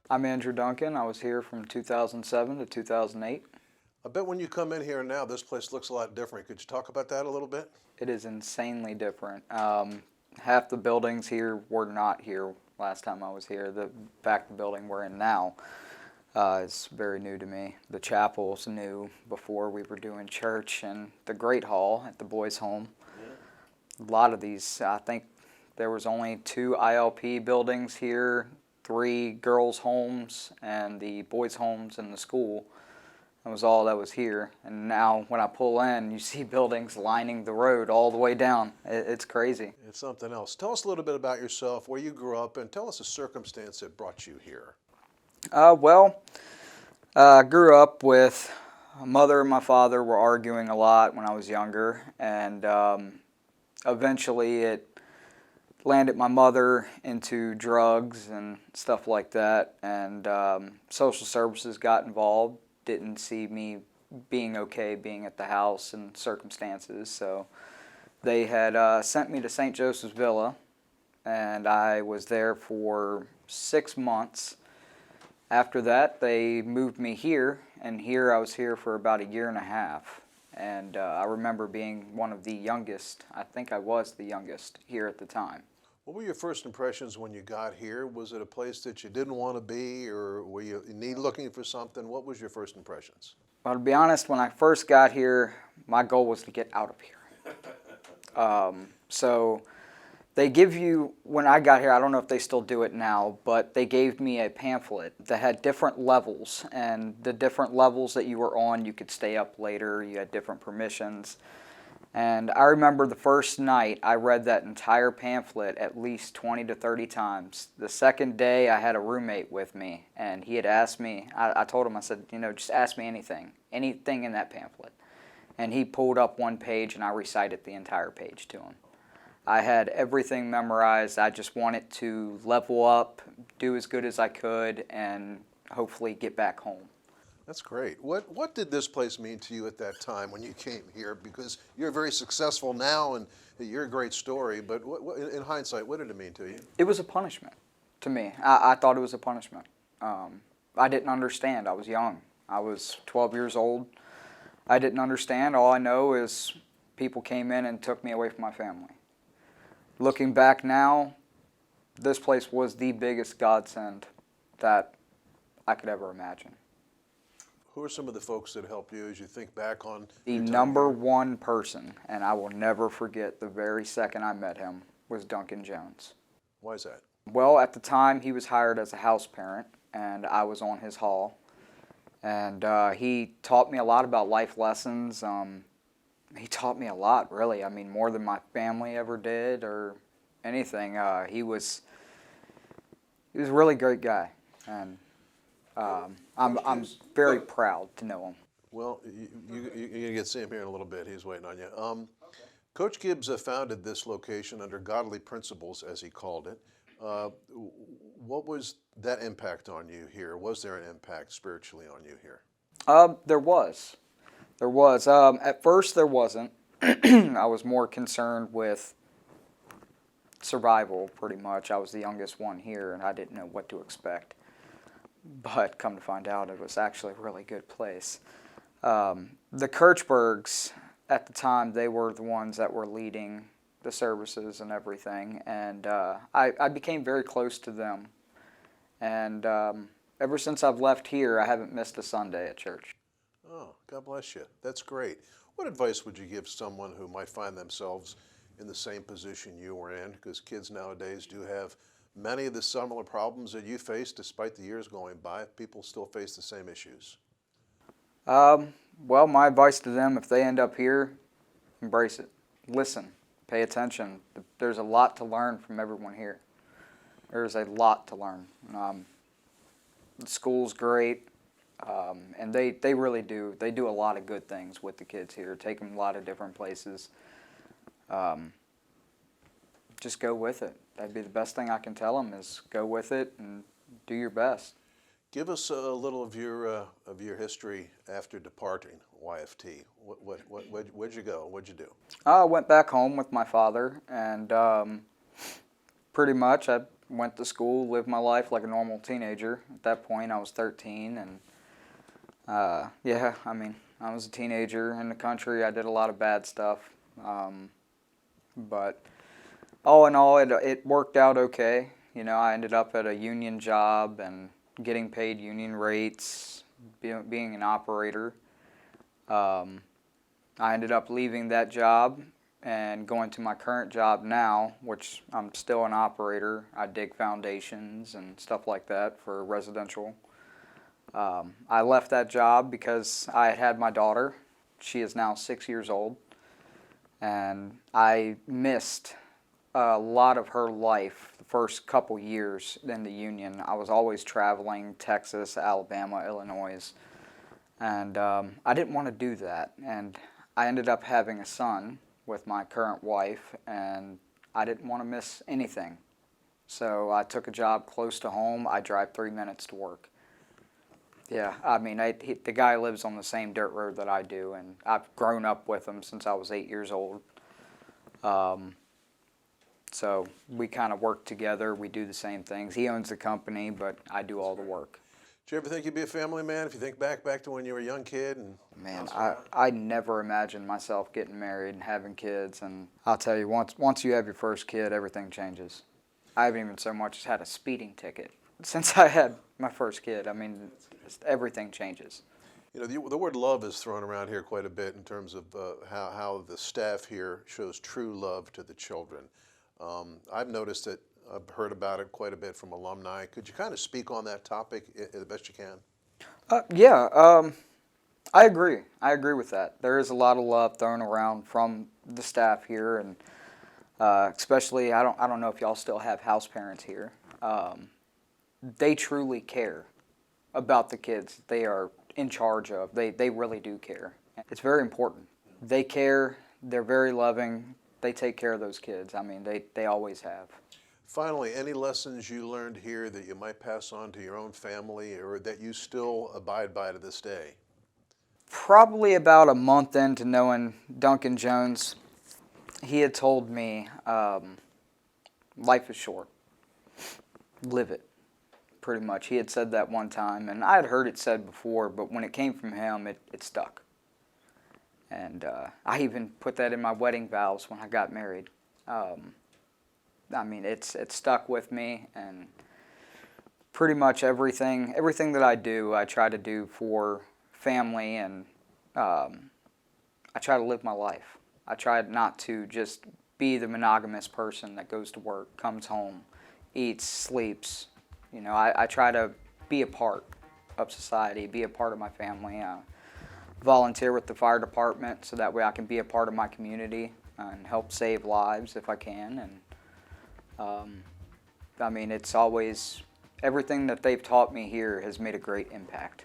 I'm Andrew Duncan. I was here from 2007 to 2008. I bet when you come in here now, this place looks a lot different. Could you talk about that a little bit? It is insanely different. Half the buildings here were not here last time I was here. The back the building we're in now is very new to me. The chapel's new. Before we were doing church and the Great Hall at the boys' home. A lot of these, I think there was only 2 ILP buildings here, 3 girls' homes, and the boys' homes and the school. That was all that was here. And now when I pull in, you see buildings lining the road all the way down. It's crazy. It's something else. Tell us a little bit about yourself, where you grew up, and tell us a circumstance that brought you here. I grew up with my mother and my father were arguing a lot when I was younger, and eventually it landed my mother into drugs and stuff like that, and social services got involved, didn't see me being okay being at the house and circumstances, so they had sent me to St. Joseph's Villa, and I was there for 6 months. After that, they moved me here, and here I was here for about a year and a half. And I remember being one of the youngest. I think I was the youngest here at the time. What were your first impressions when you got here? Was it a place that you didn't want to be, or were you looking for something? What was your first impressions? Well, to be honest, when I first got here, my goal was to get out of here. So they give you, when I got here, I don't know if they still do it now, but they gave me a pamphlet that had different levels, and the different levels that you were on, you could stay up later, you had different permissions. And I remember the first night I read that entire pamphlet at least 20 to 30 times. The second day I had a roommate with me, and he had asked me, I told him, I said, just ask me anything in that pamphlet. And he pulled up one page and I recited the entire page to him. I had everything memorized. I just wanted to level up, do as good as I could, and hopefully get back home. That's great. What did this place mean to you at that time when you came here? Because you're very successful now and you're a great story, but in hindsight, what did it mean to you? It was a punishment to me. I thought it was a punishment. I didn't understand. I was young. I was 12 years old. I didn't understand. All I know is people came in and took me away from my family. Looking back now, this place was the biggest godsend that I could ever imagine. Who are some of the folks that helped you as you think back on The number one person, and I will never forget the very second I met him, was Duncan Jones. Why is that? Well, at the time, he was hired as a house parent, and I was on his hall. And he taught me a lot about life lessons. He taught me a lot, really. I mean, more than my family ever did or anything. He was a really great guy, and I'm very proud to know him. Well, you're going to get to see him here in a little bit. He's waiting on you. Coach Gibbs founded this location under godly principles, as he called it. What was that impact on you here? Was there an impact spiritually on you here? There was. There was. At first, there wasn't. I was more concerned with survival, pretty much. I was the youngest one here, and I didn't know what to expect. But come to find out, it was actually a really good place. The Kirchbergs, at the time, they were the ones that were leading the services and everything, and I became very close to them. And ever since I've left here, I haven't missed a Sunday at church. Oh, God bless you. That's great. What advice would you give someone who might find themselves in the same position you were in? Because kids nowadays do have many of the similar problems that you face, despite the years going by. People still face the same issues. Well, my advice to them, if they end up here, embrace it. Listen, pay attention. There's a lot to learn from everyone here. There's a lot to learn. The school's great, and they really do. They do a lot of good things with the kids here, take them a lot of different places. Just go with it. That'd be the best thing I can tell them is go with it and do your best. Give us a little of your history after departing YFT. Where'd you go? What'd you do? I went back home with my father, and pretty much I went to school, lived my life like a normal teenager. At that point, I was 13, and yeah, I mean, I was a teenager in the country. I did a lot of bad stuff, but all in all, it worked out okay. You know, I ended up at a union job and getting paid union rates, being an operator. I ended up leaving that job and going to my current job now, which I'm still an operator. I dig foundations and stuff like that for residential. I left that job because I had my daughter. She is now 6 years old, and I missed a lot of her life the first couple years in the union. I was always traveling Texas, Alabama, Illinois, and I didn't want to do that. And I ended up having a son with my current wife, and I didn't want to miss anything. So I took a job close to home. I drive 3 minutes to work. Yeah, I mean, the guy lives on the same dirt road that I do, and I've grown up with him since I was 8 years old. So we kind of work together. We do the same things. He owns the company, but I do all the work. Did you ever think you'd be a family man? If you think back to when you were a young kid? And Man, I never imagined myself getting married and having kids, and I'll tell you, once you have your first kid, everything changes. I haven't even so much as had a speeding ticket since I had my first kid. I mean, just everything changes. You know, the word love is thrown around here quite a bit in terms of how the staff here shows true love to the children. I've noticed it, I've heard about it quite a bit from alumni. Could you kind of speak on that topic the best you can? Yeah, I agree. I agree with that. There is a lot of love thrown around from the staff here, and especially I don't know if y'all still have house parents here. They truly care about the kids they are in charge of. They really do care. It's very important. They care. They're very loving. They take care of those kids. I mean, they always have. Finally, any lessons you learned here that you might pass on to your own family or that you still abide by to this day? Probably about a month into knowing Duncan Jones, he had told me, life is short. Live it, pretty much. He had said that one time, and I had heard it said before, but when it came from him, it stuck. And I even put that in my wedding vows when I got married. I mean, it's stuck with me, and pretty much everything that I do, I try to do for family, and I try to live my life. I try not to just be the monogamous person that goes to work, comes home, eats, sleeps. You know, I try to be a part of society, be a part of my family. Volunteer with the fire department so that way I can be a part of my community and help save lives if I can. And I mean, it's always, everything that they've taught me here has made a great impact.